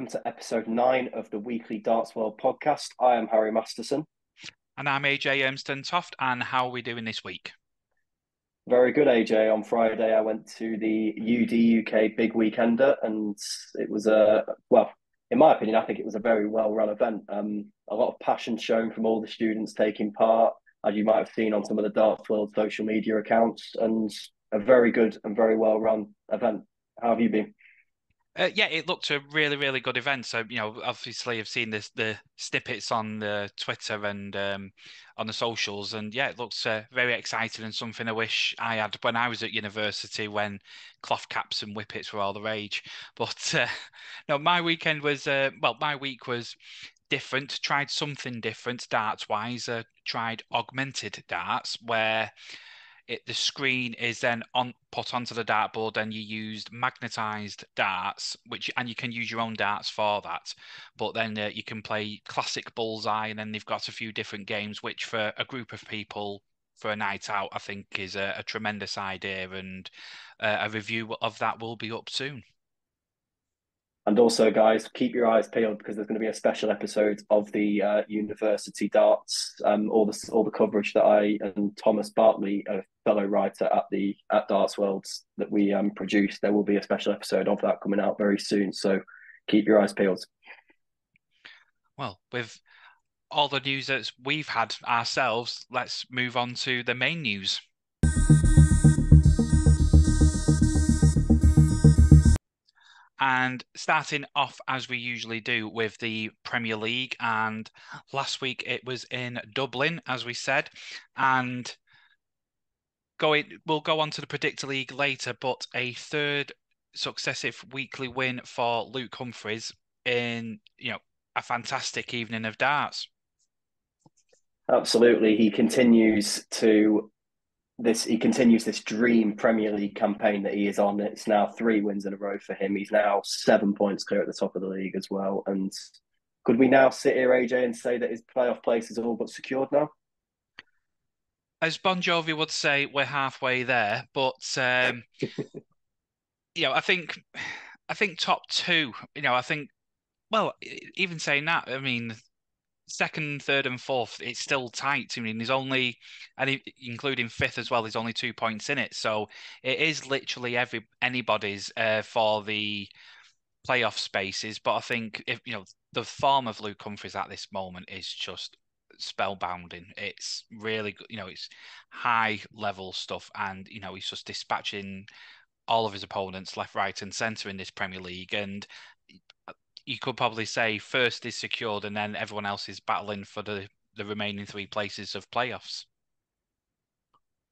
to episode 9 of the weekly Darts World podcast. I am Harry Masterson. And I'm AJ Ermston-Toft, and how are we doing this week? Very good, AJ. On Friday, I went to the UDUK Big Weekender, and it was in my opinion, I think it was a very well-run event. A lot of passion shown from all the students taking part, as you might have seen on some of the Darts World social media accounts, and a very good and very well-run event. How have you been? Yeah, it looked a really, really good event. So, obviously I've seen the snippets on the Twitter and on the socials, and yeah, it looks very exciting and something I wish I had when I was at university when cloth caps and whippets were all the rage. But no, my weekend was my week was different. Tried something different darts-wise. Tried augmented darts where the screen is then put onto the dartboard, and you used magnetized darts, and you can use your own darts for that. But then you can play classic bullseye, and then they've got a few different games, which for a group of people for a night out, I think is a tremendous idea, and a review of that will be up soon. And also, guys, keep your eyes peeled because there's going to be a special episode of the University Darts, all the coverage that I and Thomas Bartley, a fellow writer at Darts Worlds, that we produced. There will be a special episode of that coming out very soon. So keep your eyes peeled. Well, with all the news that we've had ourselves, let's move on to the main news. And starting off as we usually do with the Premier League, and last week it was in Dublin, as we said, and we'll go on to the Predictor League later, but a third successive weekly win for Luke Humphries in a fantastic evening of darts. Absolutely, he continues this dream Premier League campaign that he is on. It's now 3 wins in a row for him. He's now 7 points clear at the top of the league as well. And could we now sit here, AJ, and say that his playoff place is all but secured now? As Bon Jovi would say, we're halfway there. But I think top 2. Well, even saying that, I mean, second, third, and fourth, it's still tight. I mean, there's only, including fifth as well, there's only 2 points in it. So it is literally anybody's for the playoff spaces. But I think if the form of Luke Humphries at this moment is just spellbounding. It's really good. It's high level stuff, and he's just dispatching all of his opponents left, right, and centre in this Premier League. And you could probably say first is secured, and then everyone else is battling for the remaining 3 places of playoffs.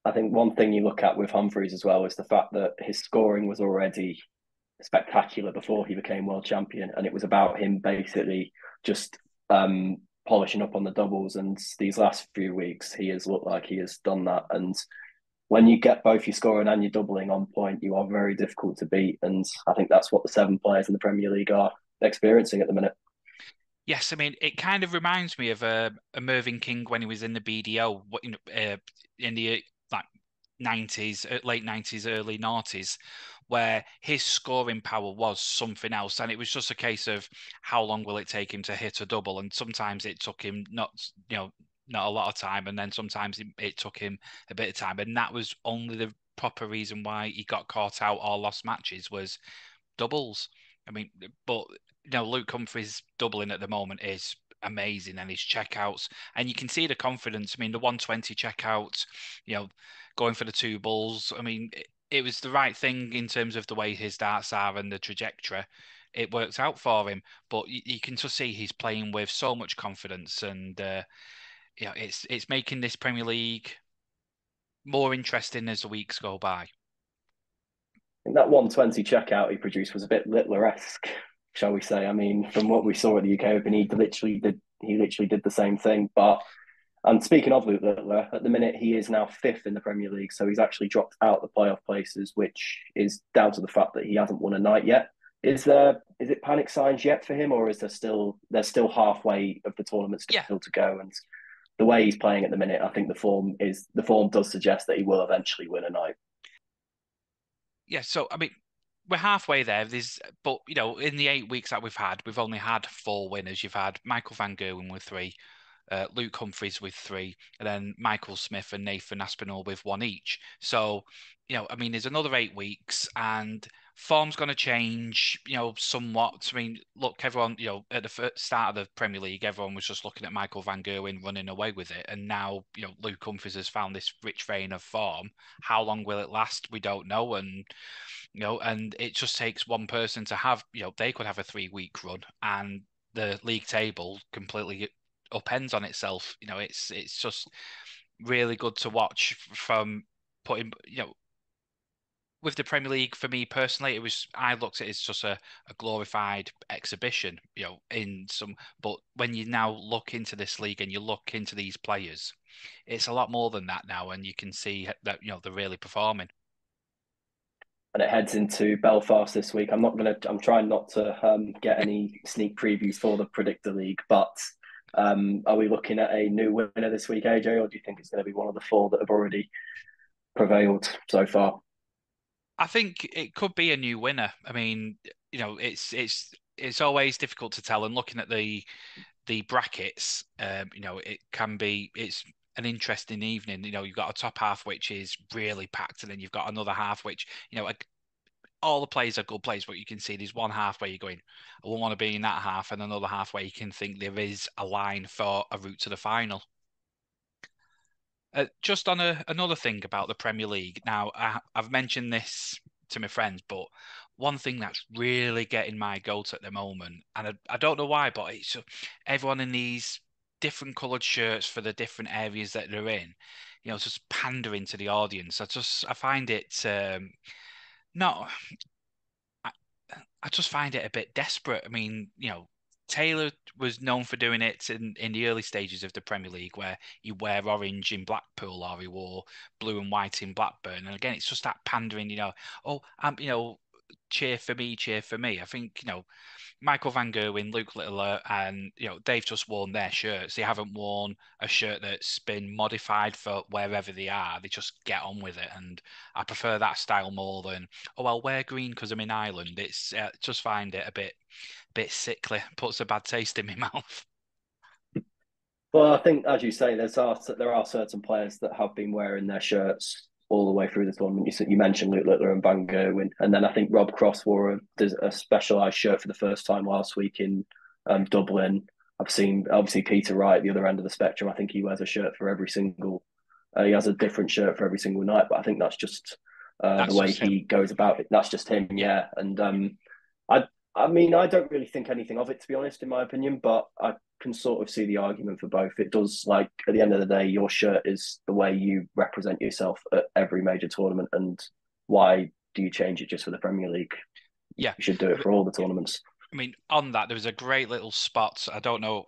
I think one thing you look at with Humphries as well is the fact that his scoring was already spectacular before he became world champion, and it was about him basically just polishing up on the doubles. And these last few weeks, he has looked like he has done that. And when you get both your scoring and your doubling on point, you are very difficult to beat. And I think that's what the 7 players in the Premier League are experiencing at the minute. Yes, I mean, it kind of reminds me of a Mervyn King when he was in the BDO in the 90s, late 90s, early 90s, where his scoring power was something else. And it was just a case of how long will it take him to hit a double? And sometimes it took him not a lot of time, and then sometimes it took him a bit of time. And that was only the proper reason why he got caught out or lost matches was doubles. I mean, but Luke Humphries doubling at the moment is amazing, and his checkouts, and you can see the confidence. I mean, the 120 checkout, going for the 2 bulls. I mean, it was the right thing in terms of the way his darts are and the trajectory. It worked out for him, but you can just see he's playing with so much confidence, and it's making this Premier League more interesting as the weeks go by. And that 120 checkout he produced was a bit Littler-esque, shall we say? I mean, from what we saw at the UK Open, he literally did the same thing. And speaking of Luke Littler, at the minute he is now 5th in the Premier League, so he's actually dropped out the playoff places, which is down to the fact that he hasn't won a night yet. Is it panic signs yet for him, or is there's still halfway of the tournament still to go? And the way he's playing at the minute, I think the form does suggest that he will eventually win a night. Yeah, so I mean, we're halfway there. But in the 8 weeks that we've only had 4 winners. You've had Michael Van Gerwen with 3, Luke Humphries with 3, and then Michael Smith and Nathan Aspinall with 1 each. So, I mean, there's another 8 weeks, and form's going to change, somewhat. I mean, look, everyone, at the start of the Premier League, everyone was just looking at Michael Van Gerwen running away with it, and now, Luke Humphries has found this rich vein of form. How long will it last? We don't know, and and it just takes one person to have, they could have a 3-week run, and the league table completely upends on itself. It's just really good to watch from putting, with the Premier League. For me personally, I looked at it as just a glorified exhibition, but when you now look into this league and you look into these players, it's a lot more than that now, and you can see that, they're really performing. And it heads into Belfast this week. I'm trying not to get any sneak previews for the Predictor League, but are we looking at a new winner this week, AJ, or do you think it's going to be one of the 4 that have already prevailed so far? I think it could be a new winner. I mean, it's always difficult to tell. And looking at the brackets, it's an interesting evening. You've got a top half which is really packed, and then you've got another half which, all the players are good players, but you can see there's one half where you're going, I won't want to be in that half, and another half where you can think there is a line for a route to the final. Just on another thing about the Premier League. Now, I've mentioned this to my friends, but one thing that's really getting my goat at the moment, and I don't know why, but it's everyone in these different coloured shirts for the different areas that they're in, just pandering to the audience. I find it not. I just find it a bit desperate. I mean, Taylor was known for doing it in the early stages of the Premier League, where he wear orange in Blackpool or he wore blue and white in Blackburn. And again, it's just that pandering, oh, cheer for me, cheer for me. I think, Michael Van Gerwen, Luke Littler, and they've just worn their shirts. They haven't worn a shirt that's been modified for wherever they are. They just get on with it, and I prefer that style more than, oh, I'll wear green because I'm in Ireland. It's just find it a bit sickly. Puts a bad taste in my mouth. Well, I think, as you say, there are certain players that have been wearing their shirts all the way through the tournament. You mentioned Luke Littler and Van Gerwen, and then I think Rob Cross wore a specialised shirt for the first time last week in Dublin. I've seen, obviously, Peter Wright at the other end of the spectrum. I think he wears a shirt for every single. He has a different shirt for every single night, but I think that's just the That's way just him. he goes about it. That's just him, yeah. And I I mean, I don't really think anything of it, to be honest, in my opinion, but I can sort of see the argument for both. It does, like, at the end of the day, your shirt is the way you represent yourself at every major tournament. And why do you change it just for the Premier League? Yeah. You should do it for all the tournaments. I mean, on that, there was a great little spot. I don't know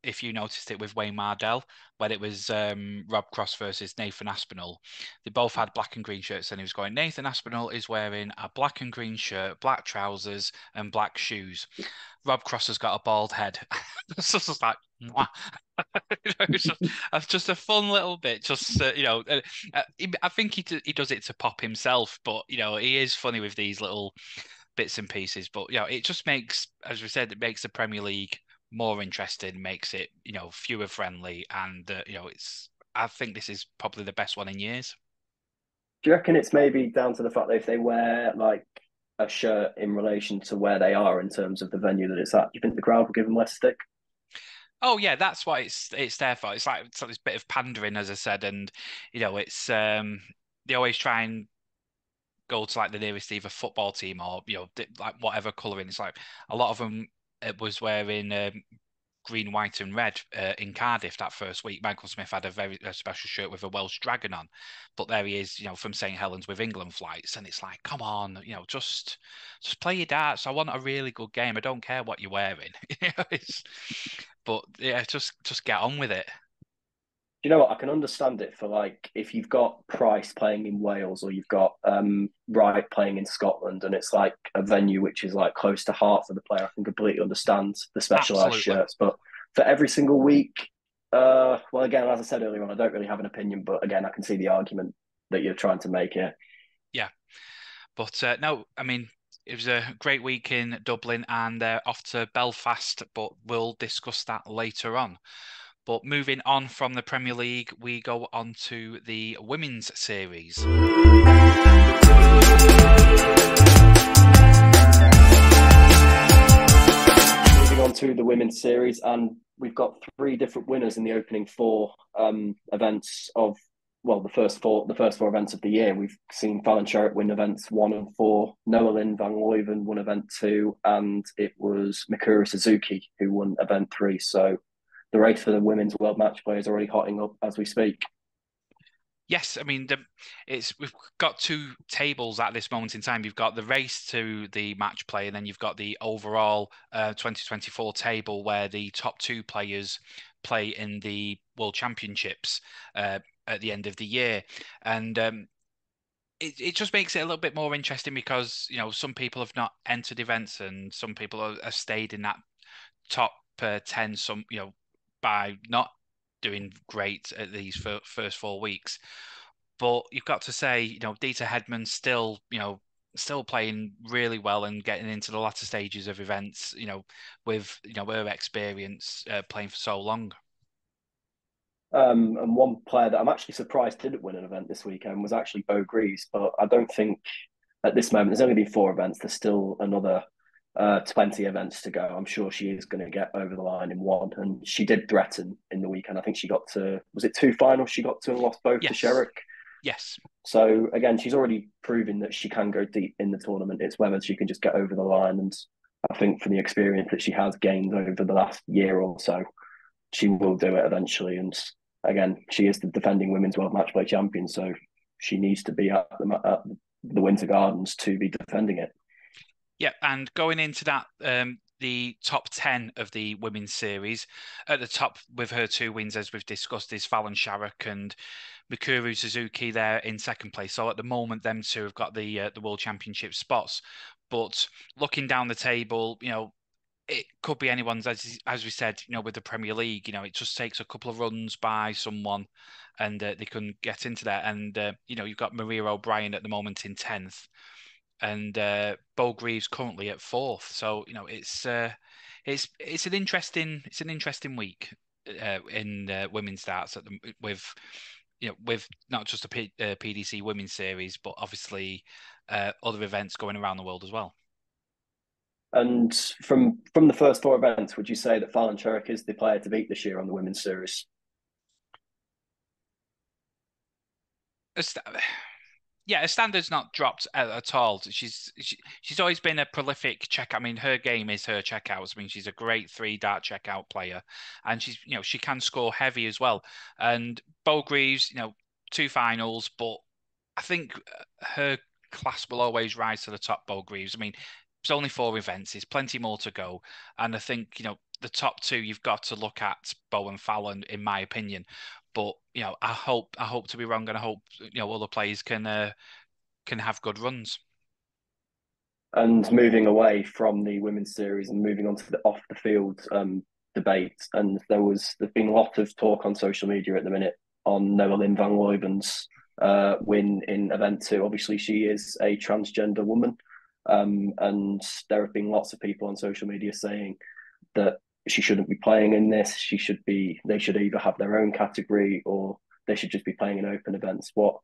if you noticed it with Wayne Mardell, when it was Rob Cross versus Nathan Aspinall. They both had black and green shirts, and he was going, Nathan Aspinall is wearing a black and green shirt, black trousers, and black shoes. Rob Cross has got a bald head. It's just like, mwah. It's just a fun little bit. Just I think he does it to pop himself, but he is funny with these little bits and pieces. But it just makes, as we said, it makes the Premier League more interesting, makes it viewer friendly, and it's. I think this is probably the best one in years. Do you reckon it's maybe down to the fact that if they wear like a shirt in relation to where they are in terms of the venue that it's at, do you think the crowd will give them less stick? Oh yeah, that's what it's there for. It's like this bit of pandering, as I said, and it's they always try and go to like the nearest either football team or like whatever colouring. It's like a lot of them. It was wearing green, white, and red in Cardiff that first week. Michael Smith had a special shirt with a Welsh dragon on, but there he is, from St Helens with England flights, and it's like, come on, just play your darts. I want a really good game. I don't care what you're wearing. But yeah, just get on with it. Do you know what? I can understand it for, like, if you've got Price playing in Wales or you've got Wright playing in Scotland, and it's like a venue which is like close to heart for the player. I can completely understand the specialised Absolutely. shirts, but for every single week, well, again, as I said earlier on, I don't really have an opinion, but again, I can see the argument that you're trying to make here. Yeah. But no, I mean, it was a great week in Dublin and off to Belfast, but we'll discuss that later on. But moving on from the Premier League, we go on to the Women's Series. Moving on to the Women's Series, and we've got 3 different winners in the opening 4 events of the first four events of the year. We've seen Fallon Sherritt win events 1 and 4. Noah Lynn van Leuven won event 2, and it was Mikuru Suzuki who won event 3. So the race for the women's world match play is already hotting up as we speak. Yes, I mean we've got 2 tables at this moment in time. You've got the race to the match play, and then you've got the overall 2024 table where the top 2 players play in the World Championships at the end of the year, and it just makes it a little bit more interesting because some people have not entered events and some people have stayed in that top 10. Some by not doing great at these first 4 weeks. But you've got to say, Dieter Hedman's still playing really well and getting into the latter stages of events, with her experience playing for so long. And one player that I'm actually surprised didn't win an event this weekend was actually Bo Greaves, but I don't think at this moment there's only been 4 events. There's still another 20 events to go. I'm sure she is going to get over the line in 1, and she did threaten in the weekend. I think she got to, was it 2 finals she got to and lost both to Sherrick? Yes. So again, she's already proven that she can go deep in the tournament. It's whether she can just get over the line, and I think from the experience that she has gained over the last year or so, she will do it eventually. And again, she is the defending women's world match play champion, so she needs to be at the Winter Gardens to be defending it. Yeah, and going into that, the top 10 of the women's series, at the top with her 2 wins, as we've discussed, is Fallon Sherrick and Mikuru Suzuki there in second place. So at the moment, them 2 have got the World Championship spots. But looking down the table, it could be anyone's, as we said, with the Premier League. It just takes a couple of runs by someone, and they can get into there. And you've got Maria O'Brien at the moment in 10th. And Bo Greaves currently at 4th. So it's an interesting week in women's darts with not just a PDC women's series, but obviously other events going around the world as well. And from the first 4 events, would you say that Fallon Sherrick is the player to beat this year on the women's series? Yeah, her standard's not dropped at all. She's always been a prolific check. I mean, her game is her checkouts. I mean, she's a great 3-dart checkout player, and she can score heavy as well. And Bo Greaves, 2 finals, but I think her class will always rise to the top. Bo Greaves. I mean, it's only 4 events. There's plenty more to go, and I think the top 2 you've got to look at Bo and Fallon, in my opinion. But I hope to be wrong, and I hope other players can have good runs. And moving away from the women's series and moving on to the off the field debate, and there's been a lot of talk on social media at the minute on Noah Lynn van Leuven's win in event 2. Obviously, she is a transgender woman, and there have been lots of people on social media saying that she shouldn't be playing in this. They should either have their own category or they should just be playing in open events. What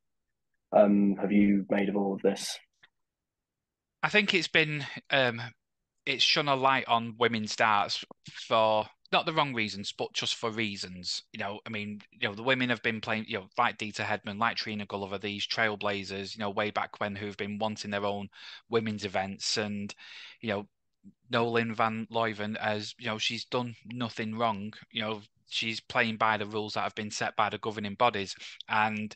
have you made of all of this? I think it's shone a light on women's darts for not the wrong reasons, but just for reasons. I mean, the women have been playing, like Dieter Hedman, like Trina Gulliver, these trailblazers, way back when, who've been wanting their own women's events. And, Nolan van Leuven, as she's done nothing wrong. She's playing by the rules that have been set by the governing bodies. And,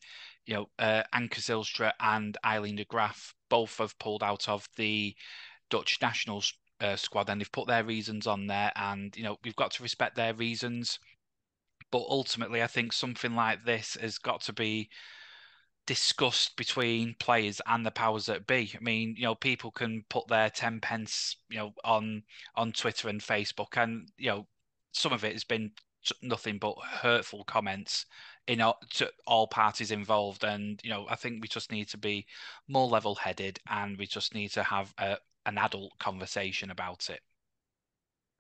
Anke Zylstra and Eileen de Graaf both have pulled out of the Dutch national squad, and they've put their reasons on there, and we've got to respect their reasons. But ultimately, I think something like this has got to be discussed between players and the powers that be. I mean, people can put their 10 pence, on Twitter and Facebook, and some of it has been nothing but hurtful comments to all parties involved. And I think we just need to be more level-headed, and we just need to have an adult conversation about it.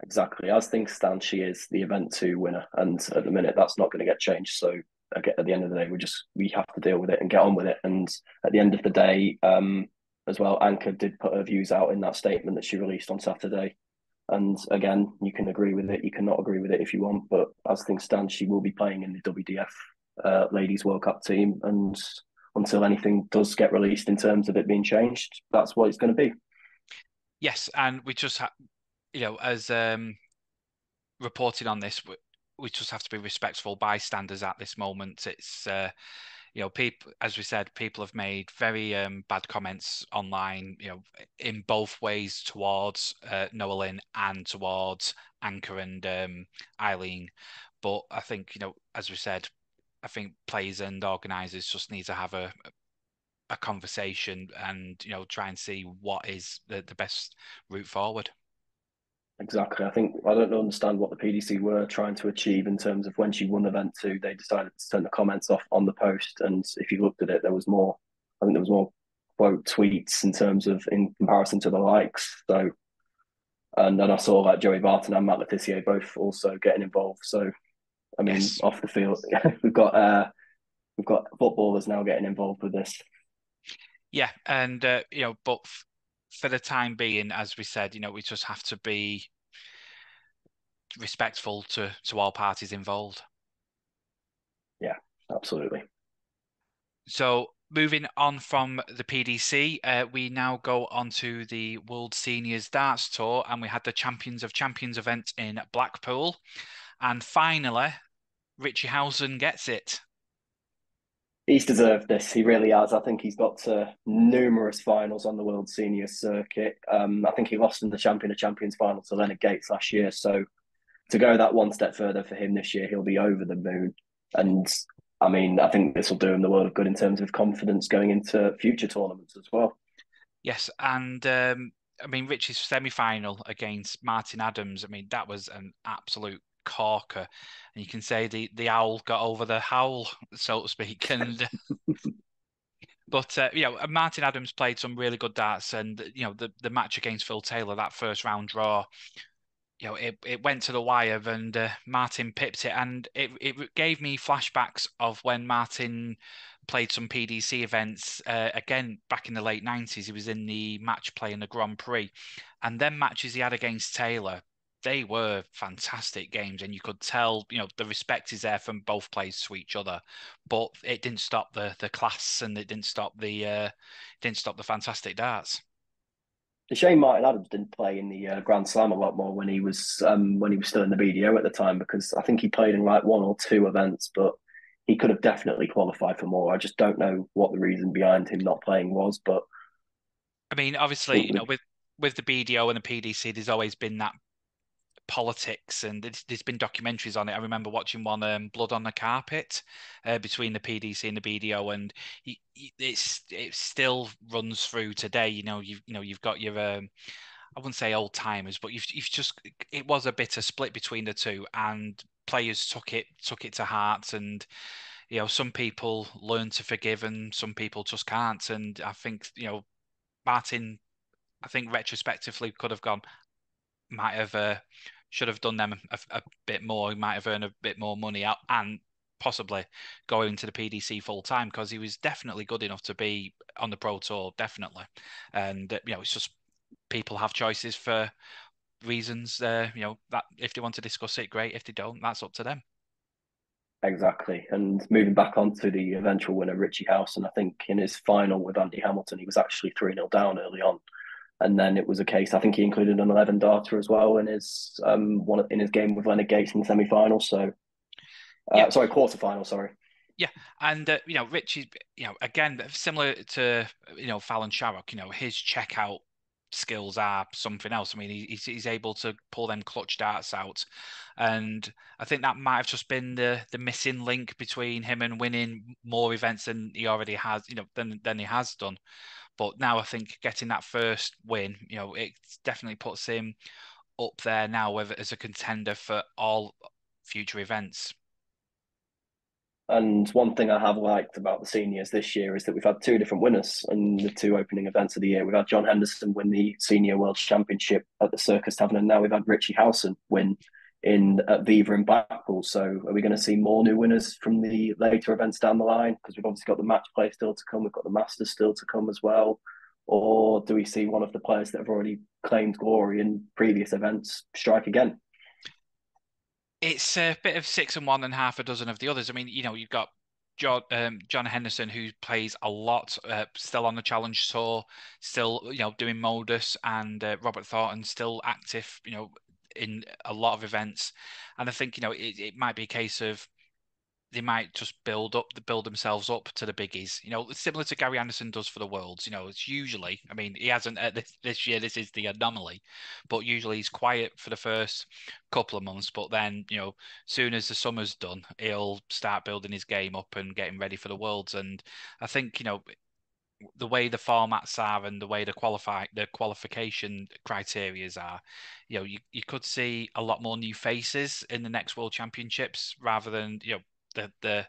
Exactly. As things stand, she is the event two winner, and at the minute, that's not going to get changed. So again, at the end of the day, we have to deal with it and get on with it. And at the end of the day, as well, Anchor did put her views out in that statement that she released on Saturday. And again, you can agree with it, you cannot agree with it if you want, but as things stand, she will be playing in the WDF Ladies World Cup team. And until anything does get released in terms of it being changed, that's what it's going to be. Yes, and we just as reporting on this, we just have to be respectful bystanders at this moment. It's people, as we said, people have made very bad comments online, in both ways towards Noah Lynn and towards Anchor and Eileen. But I think, as we said, I think players and organisers just need to have a conversation and try and see what is the best route forward. Exactly. I don't understand what the PDC were trying to achieve in terms of when she won event two, they decided to turn the comments off on the post. And if you looked at it, there was more, I think there was more quote tweets in comparison to the likes. So, and then I saw like Joey Barton and Matt Letitia both also getting involved. So, I mean, Yes. off the field, we've got footballers now getting involved with this. Yeah, and but for the time being, as we said, we just have to be respectful to all parties involved. Yeah, absolutely. So moving on from the PDC, we now go on to the World Seniors Darts Tour, and we had the Champions of Champions event in Blackpool, and finally, Richie Housen gets it. He's deserved this. He really has. I think he's got to numerous finals on the World Senior circuit. I think he lost in the Champion of Champions final to Leonard Gates last year. So to go that one step further for him this year, he'll be over the moon. And I mean, I think this will do him the world of good in terms of confidence going into future tournaments as well. Yes, and I mean, Richie's semi-final against Martin Adams, I mean, that was an absolute corker. And you can say the owl got over the howl, so to speak. And but Martin Adams played some really good darts, and the match against Phil Taylor, that first round draw, it went to the wire, and Martin pipped it, and it gave me flashbacks of when Martin played some PDC events again back in the late 90s. He was in the match play in the Grand Prix, and then matches he had against Taylor, they were fantastic games, and you could tell the respect is there from both players to each other, but it didn't stop the class, and it didn't stop the fantastic darts. The shame Martin Adams didn't play in the Grand Slam a lot more when he was still in the BDO at the time, because I think he played in like one or two events, but he could have definitely qualified for more. I just don't know what the reason behind him not playing was, but I mean, I obviously, think with the BDO and the PDC, there's always been that politics, and there's been documentaries on it. I remember watching one, Blood on the Carpet, between the PDC and the BDO, and it still runs through today. You've got your I wouldn't say old timers, but you've just, it was a bitter split between the two, and players took it to heart, and some people learn to forgive, and some people just can't. And I think Martin, I think retrospectively could have gone, might have should have done them a bit more. He might have earned a bit more money out, and possibly go into the PDC full time, because he was definitely good enough to be on the Pro Tour, definitely. And it's just people have choices for reasons. That if they want to discuss it, great. If they don't, that's up to them. exactly. And moving back on to the eventual winner, Richie Housen, I think in his final with Andy Hamilton, he was actually 3-0 down early on. And then it was a case, I think he included an 11 darter as well in his game with Leonard Gates in the semi final. So, Yeah. sorry, quarter final, sorry. Yeah, and Richie, again, similar to Fallon Sharrock, his checkout skills are something else. I mean, he's able to pull them clutch darts out, and I think that might have just been the missing link between him and winning more events than he already has, than he has done. But now I think getting that first win, it definitely puts him up there now as a contender for all future events. And one thing I have liked about the seniors this year is that we've had two different winners in the two opening events of the year. We've had John Henderson win the Senior World Championship at the Circus Tavern, and now we've had Richie Howson win at Viva in Blackpool. So are we going to see more new winners from the later events down the line? Because we've obviously got the match play still to come. We've got the Masters still to come as well. Or do we see one of the players that have already claimed glory in previous events strike again? It's a bit of 6 and 1 and half a dozen of the others. I mean, you've got John Henderson, who plays a lot, still on the Challenge Tour, still, doing Modus, and Robert Thornton still active, in a lot of events. And I think, it might be a case of they might just build themselves up to the biggies, similar to Gary Anderson does for the Worlds. It's usually, I mean, he hasn't this year, this is the anomaly, but usually he's quiet for the first couple of months, but then, soon as the summer's done, he'll start building his game up and getting ready for the Worlds. And I think, the way the formats are and the way the qualification criterias are, you could see a lot more new faces in the next World Championships rather than, the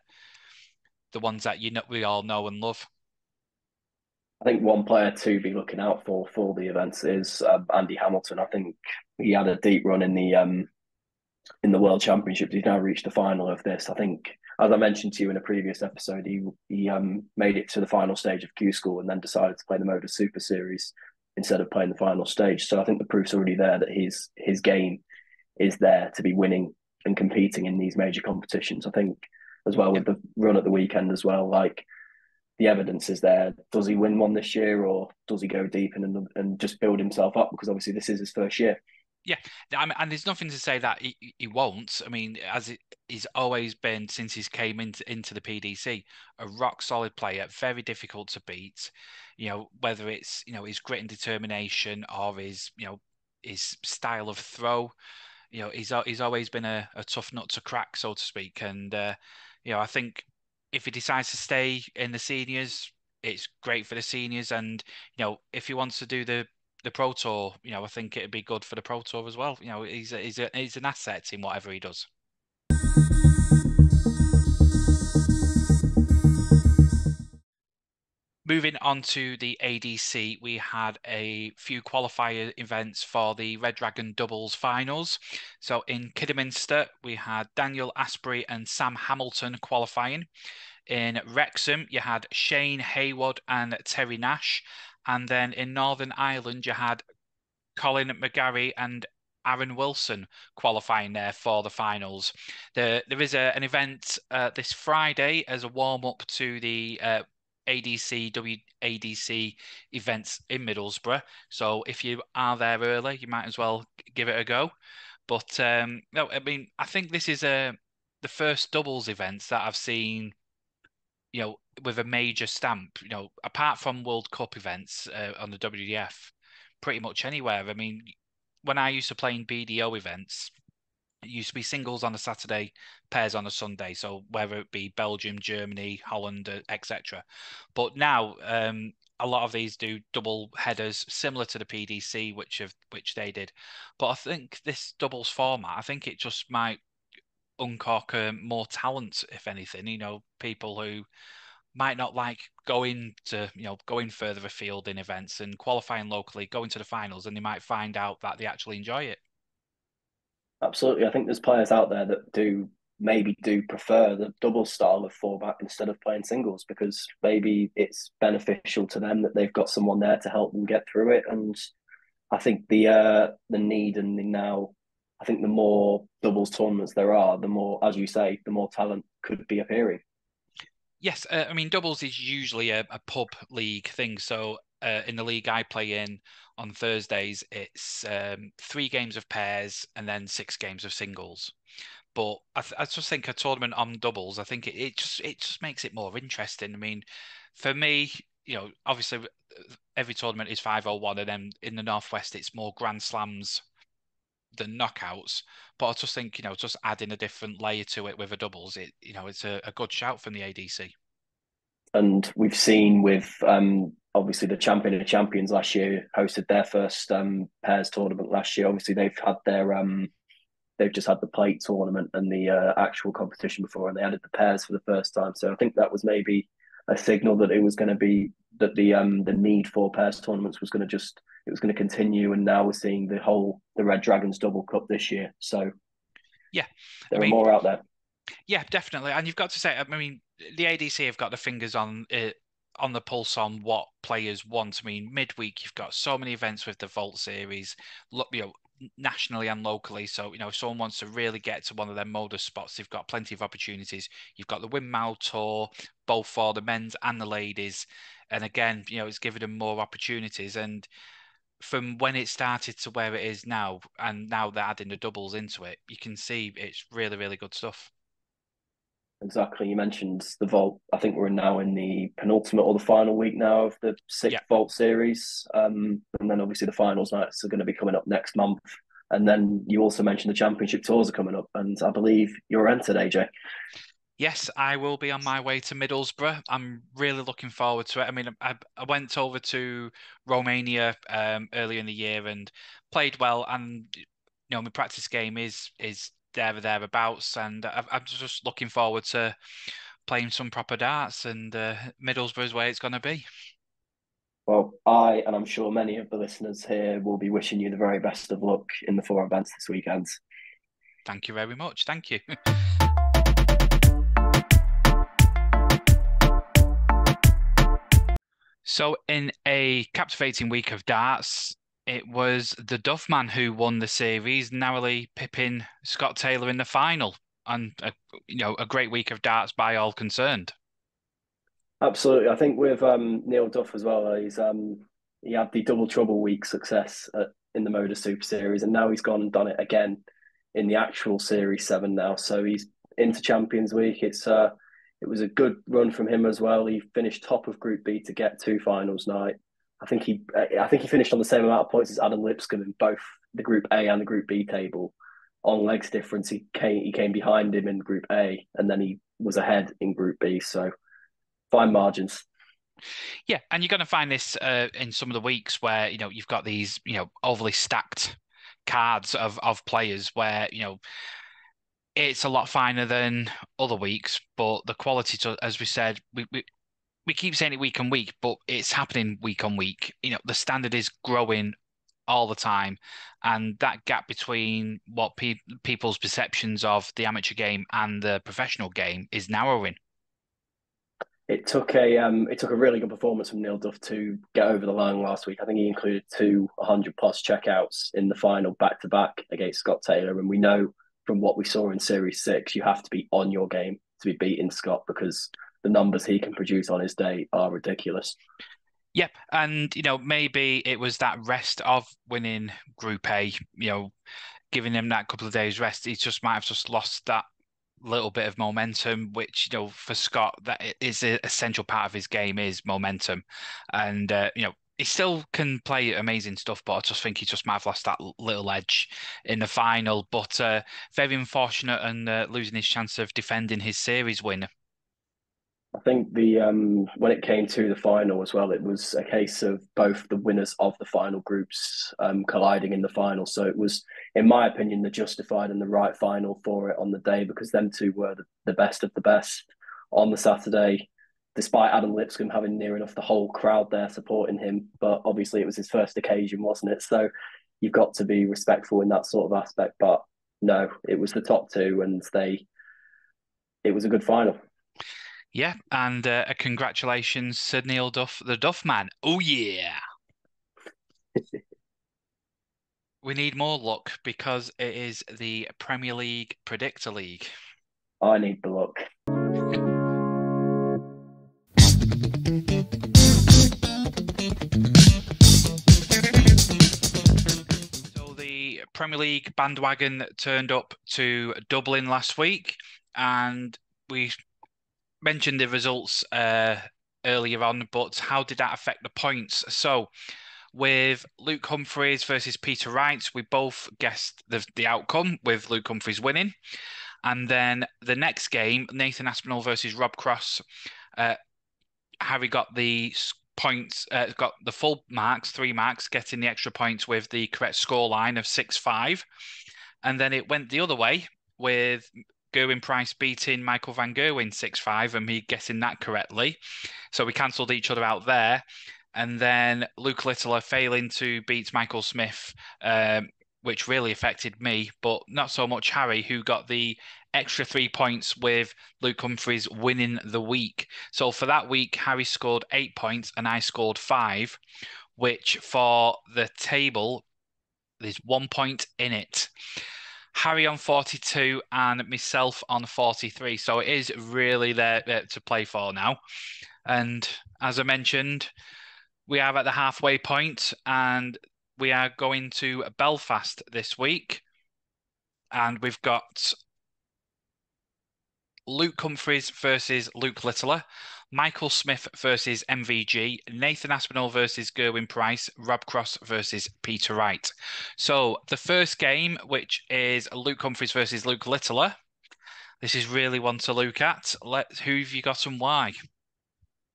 ones that we all know and love. I think one player to be looking out for the events is Andy Hamilton. I think he had a deep run in the World Championships. He's now reached the final of this. I think, as I mentioned to you in a previous episode, he made it to the final stage of Q School and then decided to play the MODUS Super Series instead of playing the final stage. So I think the proof's already there that his game is there to be winning and competing in these major competitions. I think as well with the run at the weekend as well, like the evidence is there. Does he win one this year, or does he go deep and just build himself up? Because obviously this is his first year. Yeah, and there's nothing to say that he won't. I mean, he's always been since he's came into the PDC, a rock solid player, very difficult to beat. Whether it's his grit and determination or his style of throw. He's always been a tough nut to crack, so to speak. And I think if he decides to stay in the seniors, it's great for the seniors. And if he wants to do the Pro Tour, I think it'd be good for the Pro Tour as well. He's an asset in whatever he does. Moving on to the ADC, we had a few qualifier events for the Red Dragon doubles finals. So in Kidderminster, we had Daniel Asprey and Sam Hamilton qualifying. In Wrexham, you had Shane Haywood and Terry Nash. And then in Northern Ireland, you had Colin McGarry and Aaron Wilson qualifying there for the finals. There is an event this Friday as a warm-up to the ADC, WADC events in Middlesbrough. So if you are there early, you might as well give it a go. But no, I mean, I think this is the first doubles events that I've seen, with a major stamp, apart from World Cup events on the WDF, pretty much anywhere. I mean, when I used to play in BDO events, it used to be singles on a Saturday, pairs on a Sunday. So whether it be Belgium, Germany, Holland, etc. But now a lot of these do double headers, similar to the PDC, which they did. But I think this doubles format, I think it just might uncork more talent, if anything. People who might not like going further afield in events and qualifying locally, going to the finals, and they might find out that they actually enjoy it. Absolutely. I think there's players out there that maybe do prefer the double style of format instead of playing singles, because maybe it's beneficial to them that they've got someone there to help them get through it. And I think the need and I think the more doubles tournaments there are, the more, as you say, the more talent could be appearing. Yes, I mean, doubles is usually a pub league thing. So in the league I play in on Thursdays, it's 3 games of pairs and then 6 games of singles. But I just think a tournament on doubles, I think it just makes it more interesting. I mean, for me, obviously every tournament is 501, and then in the Northwest it's more Grand Slams than knockouts. But I just think, just adding a different layer to it with a doubles, it's a good shout from the ADC. And we've seen with obviously the Champion of Champions last year hosted their first pairs tournament last year. Obviously they've had they've just had the plate tournament and the actual competition before, and they added the pairs for the first time. So I think that was maybe a signal that it was going to be that the need for pairs tournaments was going to continue, and now we're seeing the Red Dragons double cup this year. So yeah, there are more out there. Yeah, definitely. And you've got to say, I mean, the ADC have got the fingers on the pulse on what players want. I mean, midweek you've got so many events with the Vault series, look, nationally and locally. So, if someone wants to really get to one of their modus spots, they've got plenty of opportunities. You've got the Windmill Tour, both for the men's and the ladies. And again, it's given them more opportunities. And from when it started to where it is now, and now they're adding the doubles into it, you can see it's really, really good stuff. Exactly. You mentioned the Vault. I think we're now in the penultimate or the final week now of the sixth Vault series. And then obviously the finals nights are going to be coming up next month. And then you also mentioned the championship tours are coming up. And I believe you're entered, AJ. Yes, I will be on my way to Middlesbrough. I'm really looking forward to it. I mean, I went over to Romania earlier in the year and played well. And, my practice game is there or thereabouts. And I'm just looking forward to playing some proper darts, and Middlesbrough is where it's going to be. Well, and I'm sure many of the listeners here will be wishing you the very best of luck in the 4 events this weekend. Thank you very much. Thank you. So in a captivating week of darts, it was the Duff man who won the series, narrowly pipping Scott Taylor in the final, and a great week of darts by all concerned. Absolutely, I think with Neil Duff as well. He had the double trouble week success in the MODUS Super Series, and now he's gone and done it again in the actual Series 7 now. So he's into Champions Week. It was a good run from him as well. He finished top of Group B to get to finals night. I think he finished on the same amount of points as Adam Lipscomb in both the Group A and the Group B table. On legs difference, he came behind him in Group A, and then he was ahead in Group B. So fine margins. Yeah, and you're going to find this in some of the weeks where you've got these overly stacked cards of players where it's a lot finer than other weeks, but the quality, as we said, we keep saying it week on week, but it's happening week on week. The standard is growing all the time, and that gap between what people's perceptions of the amateur game and the professional game is narrowing. It took a really good performance from Neil Duff to get over the line last week. I think he included 2 100+ checkouts in the final back to back against Scott Taylor, and we know from what we saw in Series 6, you have to be on your game to be beating Scott because the numbers he can produce on his day are ridiculous. Yep, and maybe it was that rest of winning Group A, giving him that couple of days rest. He just might have just lost that little bit of momentum, which for Scott, that is an essential part of his game is momentum, and he still can play amazing stuff, but I just think he just might have lost that little edge in the final. But very unfortunate and losing his chance of defending his series win. I think when it came to the final as well, it was a case of both the winners of the final groups colliding in the final. So it was, in my opinion, the justified and the right final for it on the day because them two were the best of the best on the Saturday, despite Adam Lipscomb having near enough the whole crowd there supporting him. But obviously it was his first occasion, wasn't it? So you've got to be respectful in that sort of aspect. But no, it was the top two and it was a good final. Yeah, and a congratulations to Neil Duff, the Duff man. Oh, yeah. We need more luck because it is the Premier League Predictor League. I need the luck. So the Premier League bandwagon turned up to Dublin last week, and we mentioned the results earlier on, but how did that affect the points? So with Luke Humphreys versus Peter Wright, we both guessed the outcome with Luke Humphreys winning. And then the next game, Nathan Aspinall versus Rob Cross, Harry got the points, got the full marks, 3 marks, getting the extra points with the correct scoreline of 6-5. And then it went the other way with Gerwin Price beating Michael Van Gerwen 6-5 and me guessing that correctly. So we cancelled each other out there. And then Luke Littler failing to beat Michael Smith, which really affected me, but not so much Harry, who got the extra 3 points with Luke Humphries winning the week. So for that week, Harry scored 8 points and I scored 5, which for the table, there's 1 point in it. Harry on 42 and myself on 43. So it is really there to play for now. And as I mentioned, we are at the halfway point and we are going to Belfast this week. And we've got Luke Humphries versus Luke Littler, Michael Smith versus MVG, Nathan Aspinall versus Gerwin Price, Rob Cross versus Peter Wright. So the first game, which is Luke Humphries versus Luke Littler, this is really one to look at. Who have you got and why?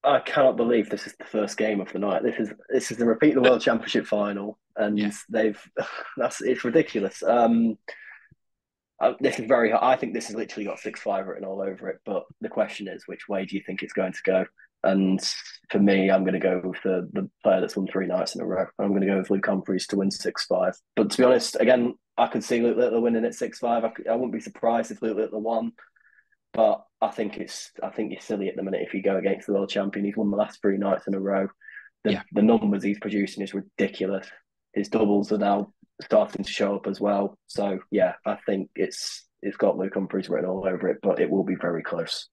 I cannot believe this is the first game of the night. This is the repeat of the World Championship final, Yeah. and it's ridiculous. This is very. I think this has literally got 6-5 written all over it. But the question is, which way do you think it's going to go? And for me, I'm going to go with the player that's won 3 nights in a row. I'm going to go with Luke Humphries to win 6-5. But to be honest, again, I could see Luke Littler winning at 6-5. I wouldn't be surprised if Luke Littler won. But I think you're silly at the minute if you go against the world champion. He's won the last 3 nights in a row. The numbers he's producing is ridiculous. His doubles are now starting to show up as well. So yeah, I think it's got Luke Humphries written all over it, but it will be very close.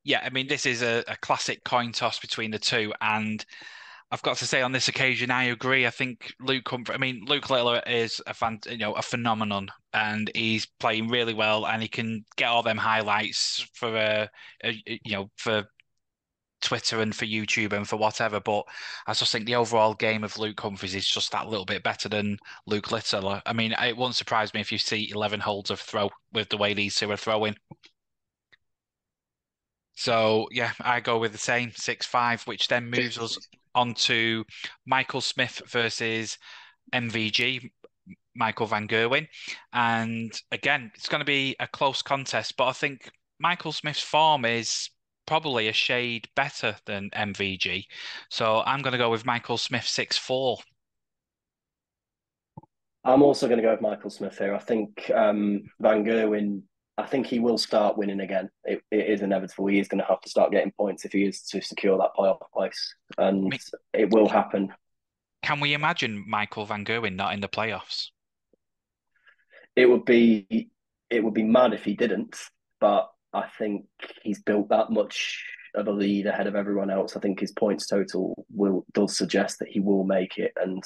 Yeah, I mean, this is a classic coin toss between the two, and I've got to say on this occasion, I agree. I think Luke Littler is a phenomenon, and he's playing really well, and he can get all them highlights for for Twitter and for YouTube and for whatever. But I just think the overall game of Luke Humphries is just that little bit better than Luke Littler. I mean, it won't surprise me if you see 11 holds of throw with the way these two are throwing. So yeah, I go with the same 6-5, which then moves us on to Michael Smith versus MVG, Michael Van Gerwen. And again, it's going to be a close contest, but I think Michael Smith's form is probably a shade better than MVG. So I'm going to go with Michael Smith 6-4. I'm also going to go with Michael Smith here. I think Van Gerwen. I think he will start winning again. It is inevitable. He is going to have to start getting points if he is to secure that playoff place, I and mean, it will happen. can we imagine Michael Van Gerwen not in the playoffs? It would be mad if he didn't, but I think he's built that much of a lead ahead of everyone else. I think his points total does suggest that he will make it, and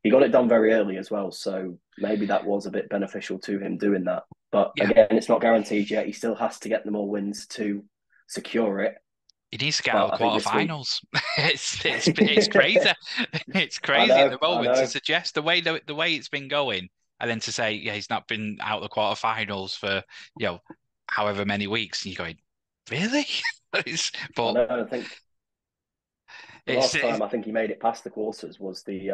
he got it done very early as well. So maybe that was a bit beneficial to him doing that. But Yeah, again, it's not guaranteed yet. He still has to get the more wins to secure it. he needs to get out But of I the think this week, quarterfinals. It's crazy. It's crazy at the I moment to know. suggest the way it's been going, and then to say, yeah, he's not been out of the quarterfinals for however many weeks. And you're going, really? I But know. I think the last it's time I think he made it past the quarters was the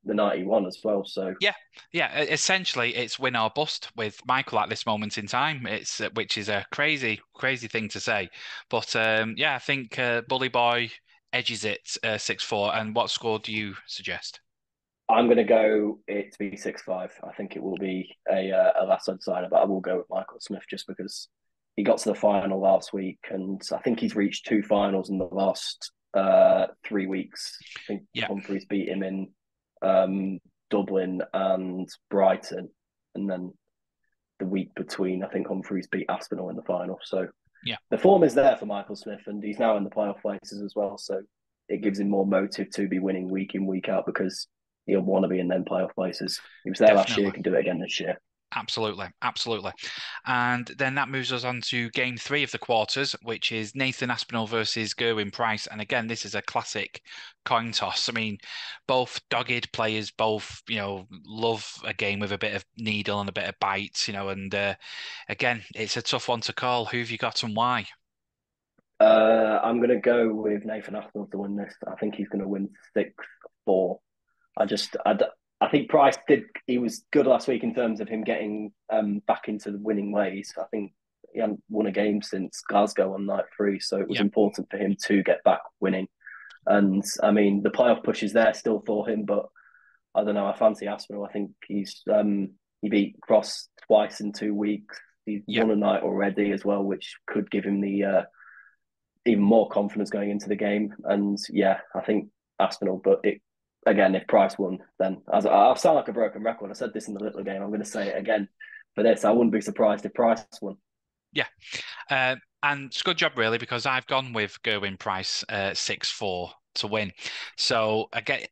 night he won as well. So yeah, yeah. Essentially, it's win or bust with Michael at this moment in time. It's which is a crazy, crazy thing to say, but yeah, I think Bully Boy edges it 6-4. And what score do you suggest? I'm going to go it to be 6-5. I think it will be a last decider, but I will go with Michael Smith just because he got to the final last week, and I think he's reached 2 finals in the last 3 weeks. I think Yeah, Humphries beat him in Dublin and Brighton, and then the week between, I think Humphries beat Aspinall in the final. So yeah. the form is there for Michael Smith, and he's now in the playoff places as well. So it gives him more motive to be winning week in, week out because he'll want to be in them playoff places. He was there last year, Definitely. he can do it again this year. Absolutely. Absolutely. And then that moves us on to game three of the quarters, which is Nathan Aspinall versus Gerwin Price. And again, this is a classic coin toss. I mean, both dogged players, both, love a game with a bit of needle and a bit of bite, and again, it's a tough one to call. Who have you got and why? I'm going to go with Nathan Aspinall to win this. I think he's going to win 6-4. I just, I think Price did. He was good last week in terms of him getting back into the winning ways. I think he hadn't won a game since Glasgow on night 3, so it was Yeah, important for him to get back winning. And I mean, the playoff push is there still for him, but I don't know. I fancy Aspinall. I think he beat Cross twice in 2 weeks. He's yeah. won a night already as well, which could give him the even more confidence going into the game. And yeah, I think Aspinall. But it again, if Price won, then as I sound like a broken record. I said this in the little game. I'm going to say it again for this. I wouldn't be surprised if Price won. Yeah. And it's a good job, really, because I've gone with Gerwin Price 6-4 to win. So I get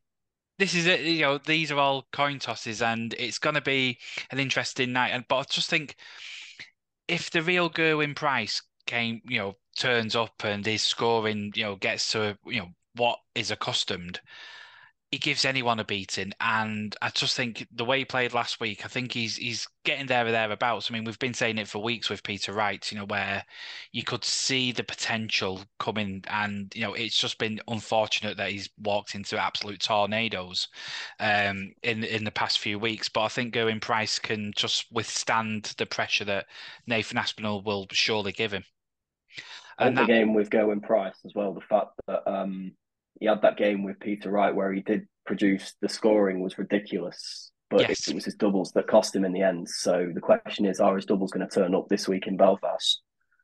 this is it. These are all coin tosses, and it's going to be an interesting night. But I just think if the real Gerwin Price turns up and his scoring, gets to what is accustomed, he gives anyone a beating. And I just think the way he played last week, I think he's getting there or thereabouts. I mean, we've been saying it for weeks with Peter Wright, where you could see the potential coming, and it's just been unfortunate that he's walked into absolute tornadoes in the past few weeks. But I think Gerwin Price can just withstand the pressure that Nathan Aspinall will surely give him. I think And the that, game with Gerwin Price as well, the fact that he had that game with Peter Wright where he did produce the scoring was ridiculous, but yes, it was his doubles that cost him in the end. So the question is, are his doubles going to turn up this week in Belfast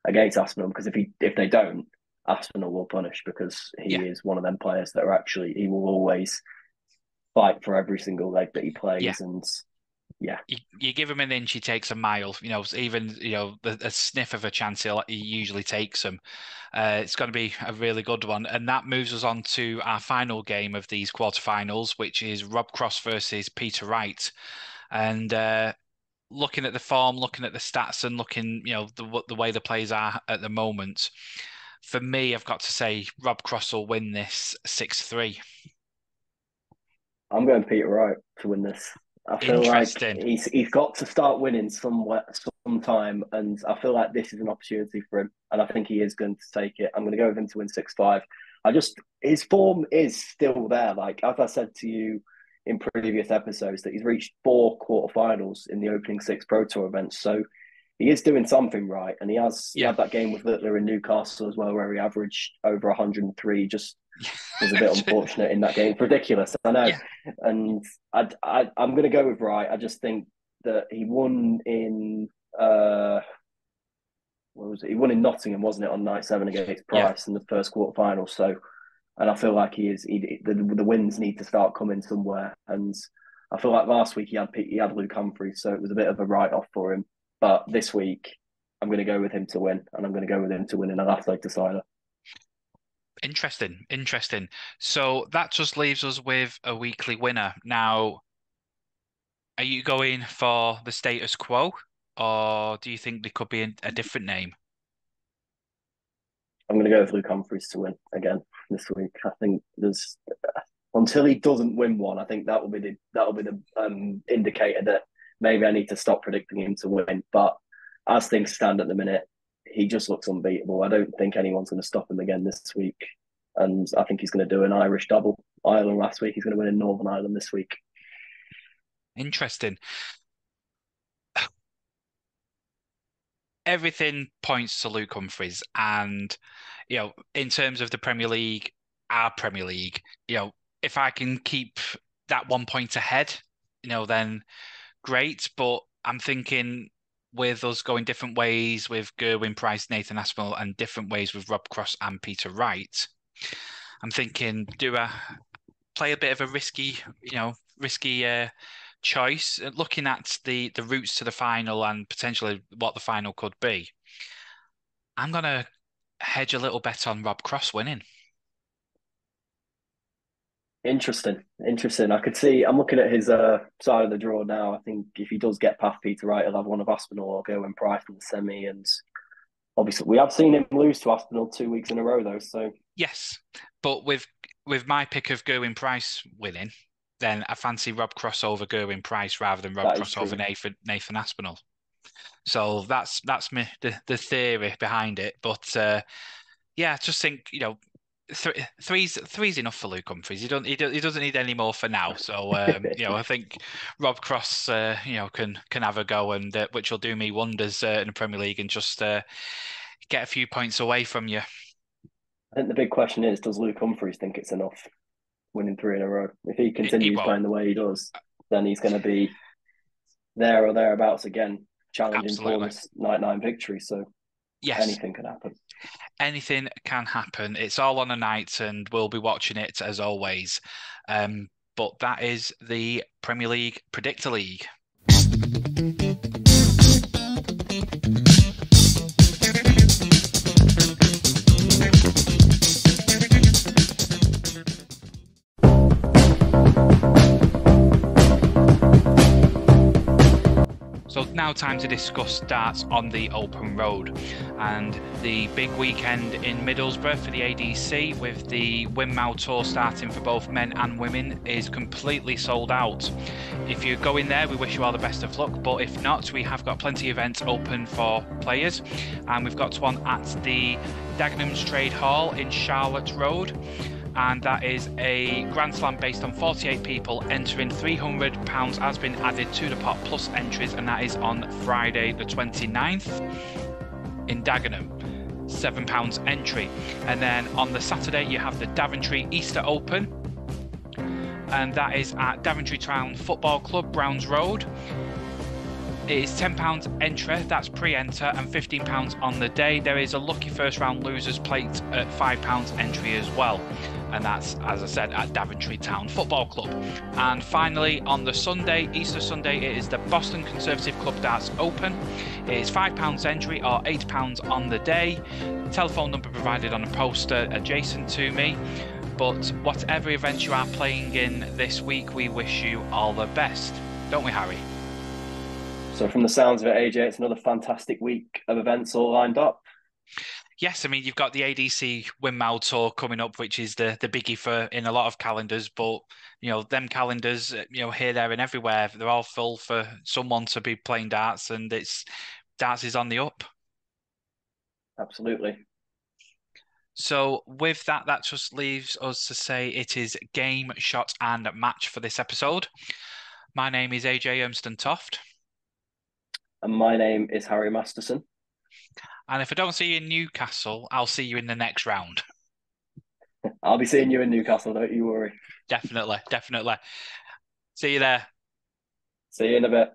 against Aspinall? Because if they don't, Aspinall will punish because he yeah, is one of them players that are actually he will always fight for every single leg that he yeah. plays, and yeah, You give him an inch, he takes a mile. Even a sniff of a chance, he usually takes them. It's going to be a really good one, and that moves us on to our final game of these quarterfinals, which is Rob Cross versus Peter Wright. And looking at the form, looking at the stats, and looking, the way the players are at the moment, for me, I've got to say Rob Cross will win this 6-3. I'm going Peter Wright to win this. I feel like Interesting. he's got to start winning somewhere sometime, and I feel like this is an opportunity for him, and I think he is going to take it. I'm going to go with him to win 6-5. His form is still there. Like as I said to you in previous episodes, that he's reached 4 quarterfinals in the opening 6 Pro Tour events, so he is doing something right, and he Yeah. had that game with Littler in Newcastle as well, where he averaged over 103. Just was a bit unfortunate in that game. It's ridiculous, I know. Yeah. And I'm going to go with Wright. I just think that he won in what was it? He won in Nottingham, wasn't it, on night 7 against Yeah. Price in the first quarter final. So, and I feel like the wins need to start coming somewhere. And I feel like last week he had Luke Humphries, so it was a bit of a write off for him. But this week, I'm going to go with him to win, and I'm going to go with him to win in an athletic decider. Interesting, interesting. So that just leaves us with a weekly winner. Now, are you going for the status quo, or do you think there could be a different name? I'm going to go with Luke Humphries to win again this week. I think there's until he doesn't win one. I think that will be the indicator that maybe I need to stop predicting him to win. But as things stand at the minute, he just looks unbeatable. I don't think anyone's going to stop him again this week, and I think he's going to do an Irish double. Ireland last week, he's going to win in Northern Ireland this week. Interesting. Everything points to Luke Humphries, and in terms of the Premier League, our Premier League, if I can keep that 1 point ahead, then great. But I'm thinking with us going different ways with Gerwin Price, Nathan Aspinall, and different ways with Rob Cross and Peter Wright, I'm thinking, do I play a bit of a risky choice, looking at the routes to the final and potentially what the final could be? I'm gonna hedge a little bet on Rob Cross winning. Interesting, interesting. I could see. I'm looking at his side of the draw now. I think if he does get past Peter Wright, he'll have one of Aspinall or Gerwin Price in the semi. And obviously, we have seen him lose to Aspinall 2 weeks in a row, though. So Yes, but with my pick of Gerwin Price winning, then I fancy Rob Cross over Gerwin Price rather than Rob that is Cross over true. Nathan Aspinall. So that's me the theory behind it. But yeah, I just think three's enough for Luke Humphries. He doesn't need any more for now. So I think Rob Cross can have a go, and which will do me wonders in the Premier League, and just get a few points away from you. I think the big question is, does Luke Humphries think it's enough, winning 3 in a row? If he He continues won't. playing the way he does, then he's going to be there or thereabouts again, challenging for Absolutely. this night 9 victory. So Yes, anything can happen. anything can happen. It's all on a night, and we'll be watching it as always. But that is the Premier League Predictor League. So now time to discuss darts on the open road, and the big weekend in Middlesbrough for the ADC, with the Windmill Tour starting for both men and women, is completely sold out. If you're going there, we wish you all the best of luck, but if not, we have got plenty of events open for players, and we've got one at the Dagenham Trade Hall in Charlotte Road. And that is a Grand Slam based on 48 people entering. £300 has been added to the pot plus entries, and that is on Friday the 29th in Dagenham. £7 entry. And then on the Saturday you have the Daventry Easter Open, and that is at Daventry Town Football Club, Browns Road. It is £10 entry, that's pre-enter, and £15 on the day. There is a lucky first round losers plate at £5 entry as well, and that's, as I said, at Daventry Town Football Club. And finally, on the Sunday, Easter Sunday, it is the Boston Conservative Club Darts Open. It is £5 entry or £8 on the day. Telephone number provided on a poster adjacent to me. But whatever events you are playing in this week, we wish you all the best, don't we, Harry? So from the sounds of it, AJ, it's another fantastic week of events all lined up. Yes, I mean, you've got the ADC Windmill Tour coming up, which is the biggie for in a lot of calendars, but them calendars, here, there and everywhere, they're all full for someone to be playing darts, and darts is on the up. Absolutely. So with that just leaves us to say it is game, shot and match for this episode. My name is AJ Ermston-Toft. And my name is Harry Masterson. And if I don't see you in Newcastle, I'll see you in the next round. I'll be seeing you in Newcastle, don't you worry. Definitely. See you there. See you in a bit.